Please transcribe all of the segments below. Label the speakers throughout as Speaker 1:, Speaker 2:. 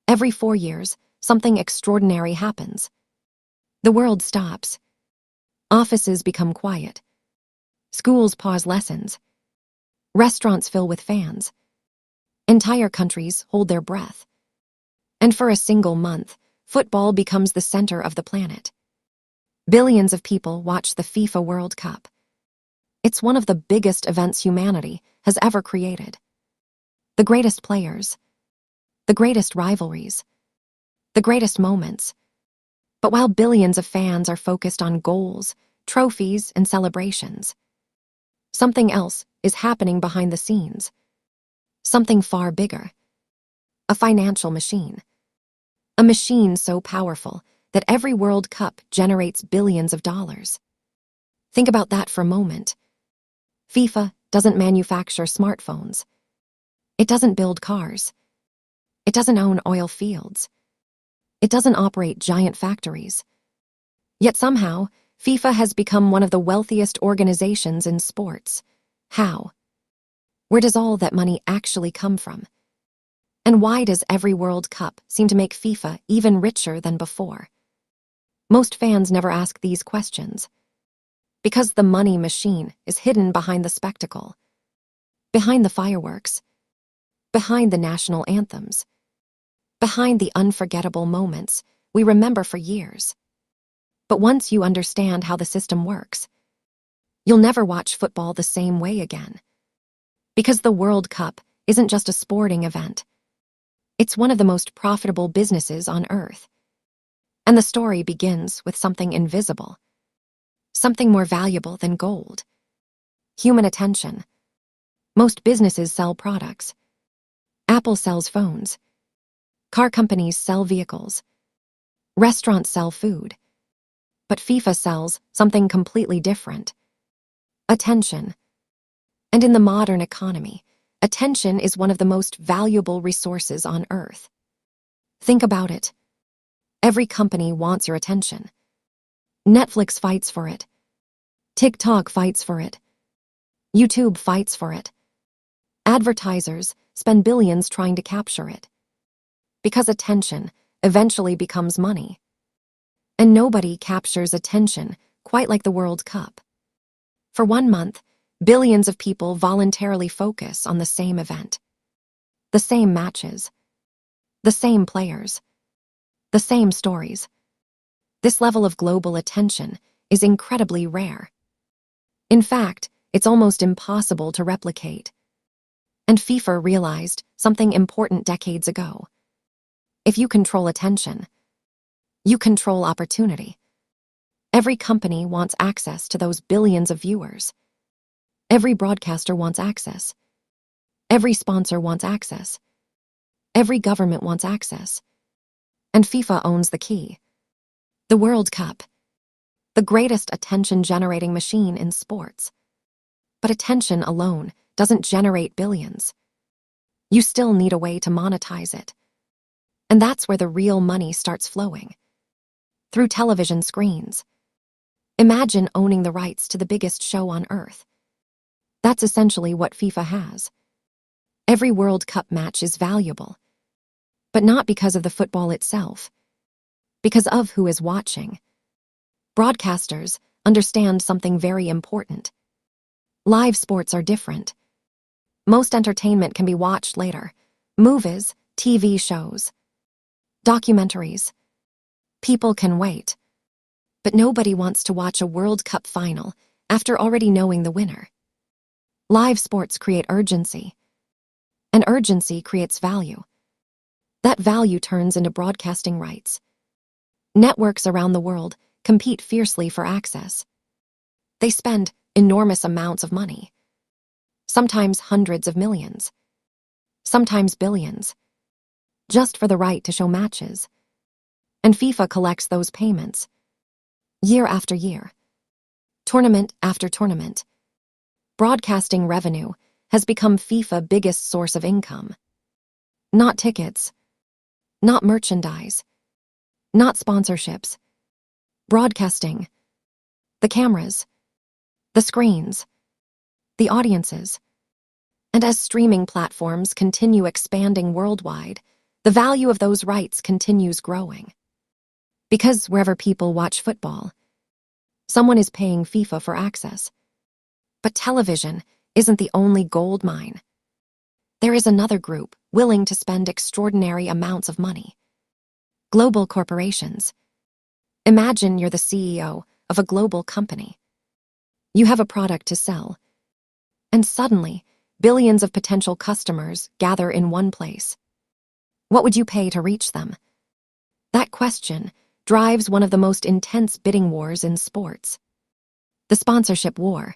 Speaker 1: Every 4 years, something extraordinary happens. The world stops. Offices become quiet. Schools pause lessons. Restaurants fill with fans. Entire countries hold their breath. And for a single month, football becomes the center of the planet. Billions of people watch the FIFA World Cup. It's one of the biggest events humanity has ever created. The greatest players, the greatest rivalries, the greatest moments. But while billions of fans are focused on goals, trophies, and celebrations, something else is happening behind the scenes. Something far bigger. A financial machine. A machine so powerful that every World Cup generates billions of dollars. Think about that for a moment. FIFA doesn't manufacture smartphones. It doesn't build cars. It doesn't own oil fields. It doesn't operate giant factories. Yet somehow, FIFA has become one of the wealthiest organizations in sports. How? Where does all that money actually come from? And why does every World Cup seem to make FIFA even richer than before? Most fans never ask these questions. Because the money machine is hidden behind the spectacle, behind the fireworks, behind the national anthems, behind the unforgettable moments we remember for years. But once you understand how the system works, you'll never watch football the same way again. Because the World Cup isn't just a sporting event. It's one of the most profitable businesses on Earth. And the story begins with something invisible. Something more valuable than gold. Human attention. Most businesses sell products. Apple sells phones. Car companies sell vehicles. Restaurants sell food. But FIFA sells something completely different. Attention. And in the modern economy, attention is one of the most valuable resources on Earth. Think about it. Every company wants your attention. Netflix fights for it. TikTok fights for it. YouTube fights for it. Advertisers spend billions trying to capture it. Because attention eventually becomes money. And nobody captures attention quite like the World Cup. For 1 month, billions of people voluntarily focus on the same event. The same matches. The same players. The same stories. This level of global attention is incredibly rare. In fact, it's almost impossible to replicate. And FIFA realized something important decades ago. If you control attention, you control opportunity. Every company wants access to those billions of viewers. Every broadcaster wants access. Every sponsor wants access. Every government wants access. And FIFA owns the key. The World Cup. The greatest attention-generating machine in sports. But attention alone doesn't generate billions. You still need a way to monetize it. And that's where the real money starts flowing. Through television screens. Imagine owning the rights to the biggest show on Earth. That's essentially what FIFA has. Every World Cup match is valuable. But not because of the football itself. Because of who is watching. Broadcasters understand something very important. Live sports are different. Most entertainment can be watched later. Movies, TV shows, documentaries. People can wait. But nobody wants to watch a World Cup final after already knowing the winner. Live sports create urgency. And urgency creates value. That value turns into broadcasting rights. Networks around the world compete fiercely for access. They spend enormous amounts of money. Sometimes hundreds of millions. Sometimes billions. Just for the right to show matches. And FIFA collects those payments. Year after year. Tournament after tournament. Broadcasting revenue has become FIFA's biggest source of income. Not tickets. Not merchandise. Not sponsorships. Broadcasting. The cameras. The screens. The audiences. And as streaming platforms continue expanding worldwide, the value of those rights continues growing. Because wherever people watch football, someone is paying FIFA for access. But television isn't the only gold mine. There is another group willing to spend extraordinary amounts of money. Global corporations. Imagine you're the CEO of a global company. You have a product to sell, and suddenly, billions of potential customers gather in one place. What would you pay to reach them? That question drives one of the most intense bidding wars in sports. The sponsorship war.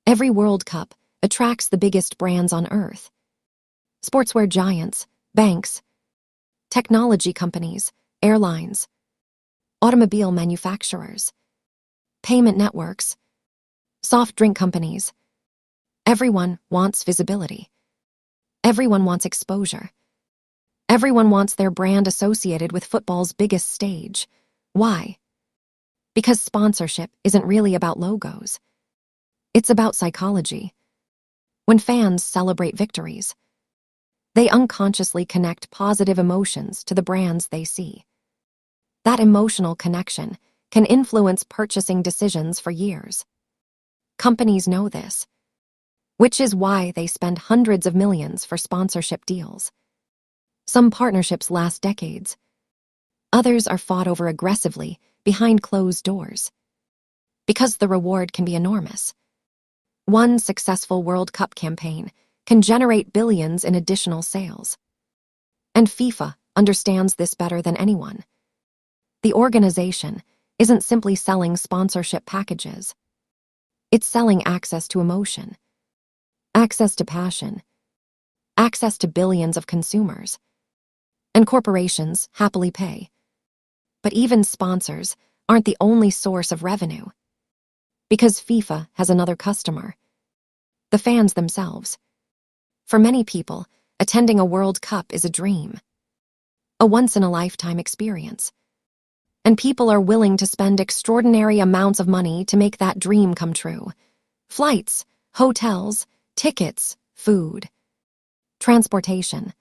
Speaker 1: Every World Cup attracts the biggest brands on earth. Sportswear giants, banks, technology companies, airlines, automobile manufacturers, payment networks, soft drink companies. Everyone wants visibility. Everyone wants exposure. Everyone wants their brand associated with football's biggest stage. Why? Because sponsorship isn't really about logos. It's about psychology. When fans celebrate victories, they unconsciously connect positive emotions to the brands they see. That emotional connection can influence purchasing decisions for years. Companies know this, which is why they spend hundreds of millions for sponsorship deals. Some partnerships last decades. Others are fought over aggressively behind closed doors. Because the reward can be enormous. One successful World Cup campaign can generate billions in additional sales. And FIFA understands this better than anyone. The organization isn't simply selling sponsorship packages. It's selling access to emotion, access to passion, access to billions of consumers. And corporations happily pay. But even sponsors aren't the only source of revenue. Because FIFA has another customer. The fans themselves. For many people, attending a World Cup is a dream. A once-in-a-lifetime experience. And people are willing to spend extraordinary amounts of money to make that dream come true. Flights, hotels, tickets, food, transportation,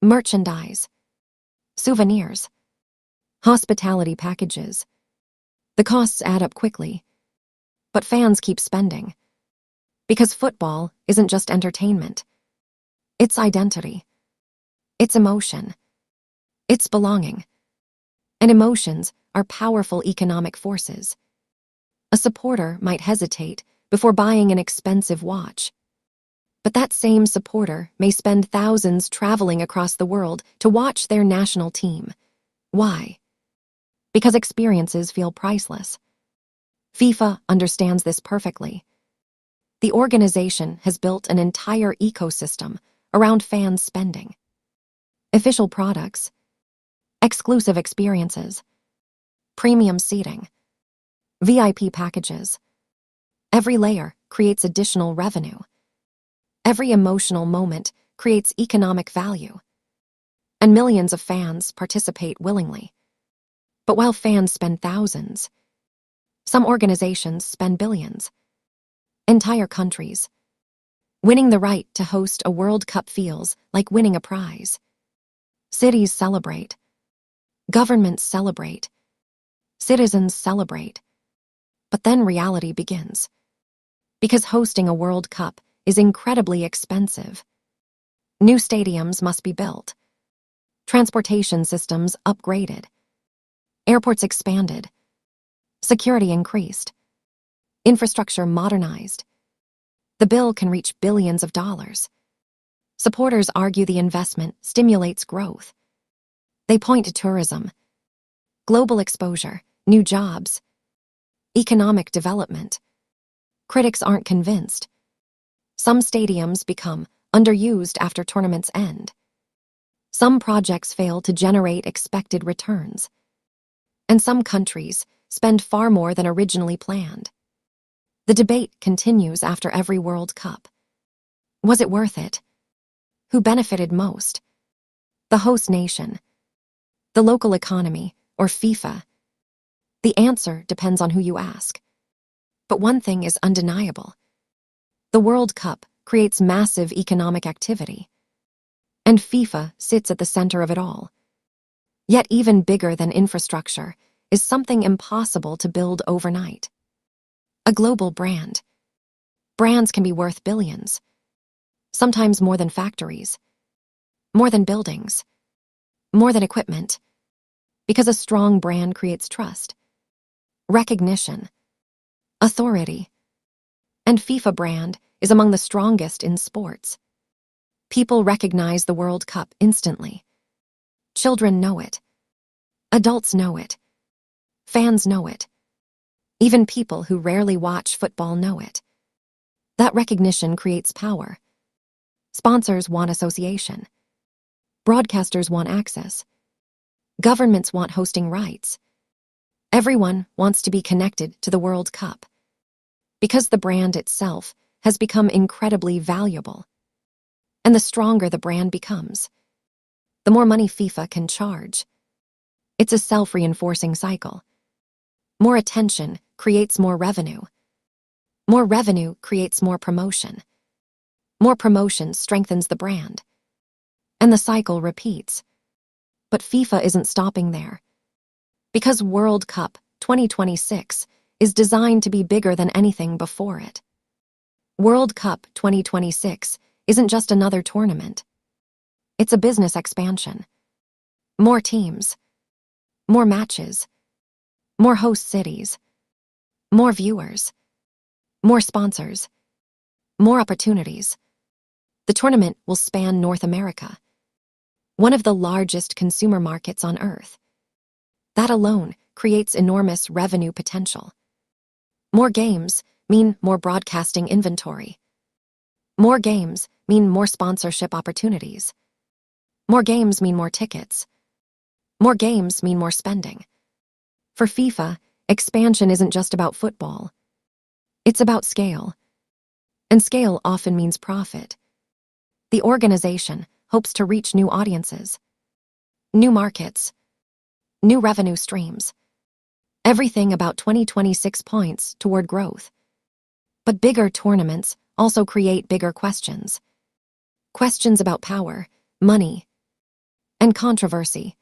Speaker 1: merchandise, souvenirs, hospitality packages. The costs add up quickly, but fans keep spending. Because football isn't just entertainment. It's identity. It's emotion. It's belonging. And emotions are powerful economic forces. A supporter might hesitate before buying an expensive watch. But that same supporter may spend thousands traveling across the world to watch their national team. Why? Because experiences feel priceless. FIFA understands this perfectly. The organization has built an entire ecosystem around fans spending. Official products, exclusive experiences, premium seating, VIP packages. Every layer creates additional revenue. Every emotional moment creates economic value. And millions of fans participate willingly. But while fans spend thousands, some organizations spend billions. Entire countries. Winning the right to host a World Cup feels like winning a prize. Cities celebrate. Governments celebrate. Citizens celebrate. But then reality begins. Because hosting a World Cup is incredibly expensive. New stadiums must be built. Transportation systems upgraded. Airports expanded. Security increased. Infrastructure modernized. The bill can reach billions of dollars. Supporters argue the investment stimulates growth. They point to tourism, global exposure, new jobs, economic development. Critics aren't convinced. Some stadiums become underused after tournaments end. Some projects fail to generate expected returns. And some countries spend far more than originally planned. The debate continues after every World Cup. Was it worth it? Who benefited most? The host nation, the local economy, or FIFA? The answer depends on who you ask. But one thing is undeniable. The World Cup creates massive economic activity. And FIFA sits at the center of it all. Yet even bigger than infrastructure is something impossible to build overnight. A global brand. Brands can be worth billions, sometimes more than factories, more than buildings, more than equipment, because a strong brand creates trust, recognition, authority. And FIFA brand is among the strongest in sports. People recognize the World Cup instantly. Children know it. Adults know it. Fans know it. Even people who rarely watch football know it. That recognition creates power. Sponsors want association. Broadcasters want access. Governments want hosting rights. Everyone wants to be connected to the World Cup, because the brand itself has become incredibly valuable. And the stronger the brand becomes, the more money FIFA can charge. It's a self-reinforcing cycle. More attention creates more revenue. More revenue creates more promotion. More promotion strengthens the brand. And the cycle repeats. But FIFA isn't stopping there. Because World Cup 2026 is designed to be bigger than anything before it. World Cup 2026 isn't just another tournament. It's a business expansion. More teams. More matches. More host cities. More viewers. More sponsors. More opportunities. The tournament will span North America, one of the largest consumer markets on Earth. That alone creates enormous revenue potential. More games mean more broadcasting inventory. More games mean more sponsorship opportunities. More games mean more tickets. More games mean more spending. For FIFA, expansion isn't just about football. It's about scale. And scale often means profit. The organization hopes to reach new audiences, new markets, new revenue streams. Everything about 2026 points toward growth. But bigger tournaments also create bigger questions. Questions about power, money, and controversy.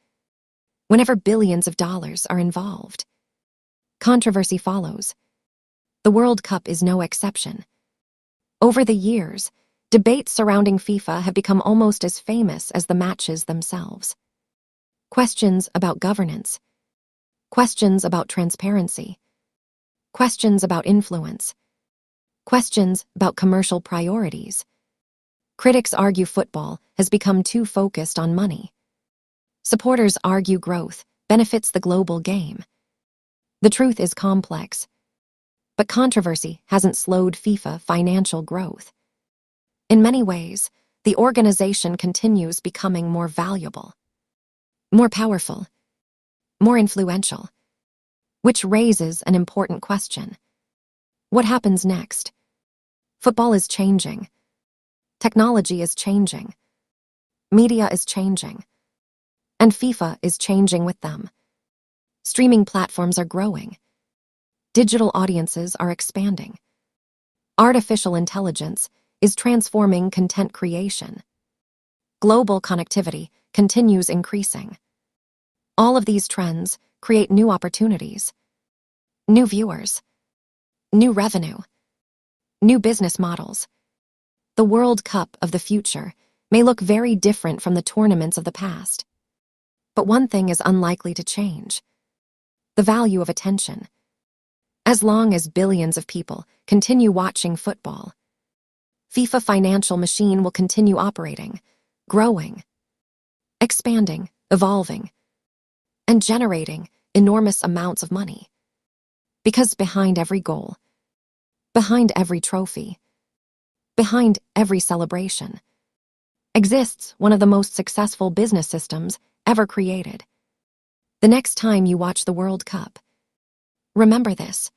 Speaker 1: Whenever billions of dollars are involved, controversy follows. The World Cup is no exception. Over the years, debates surrounding FIFA have become almost as famous as the matches themselves. Questions about governance. Questions about transparency. Questions about influence. Questions about commercial priorities. Critics argue football has become too focused on money. Supporters argue growth benefits the global game. The truth is complex, but controversy hasn't slowed FIFA financial growth. In many ways, the organization continues becoming more valuable, more powerful, more influential, which raises an important question. What happens next? Football is changing. Technology is changing. Media is changing. And FIFA is changing with them. Streaming platforms are growing. Digital audiences are expanding. Artificial intelligence is transforming content creation. Global connectivity continues increasing. All of these trends create new opportunities, new viewers, new revenue, new business models. The World Cup of the future may look very different from the tournaments of the past. But one thing is unlikely to change: the value of attention. As long as billions of people continue watching football, FIFA financial machine will continue operating, growing, expanding, evolving, and generating enormous amounts of money. Because behind every goal, behind every trophy, behind every celebration, exists one of the most successful business systems ever created. The next time you watch the World Cup, remember this: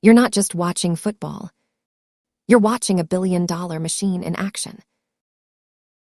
Speaker 1: you're not just watching football. You're watching a billion-dollar machine in action.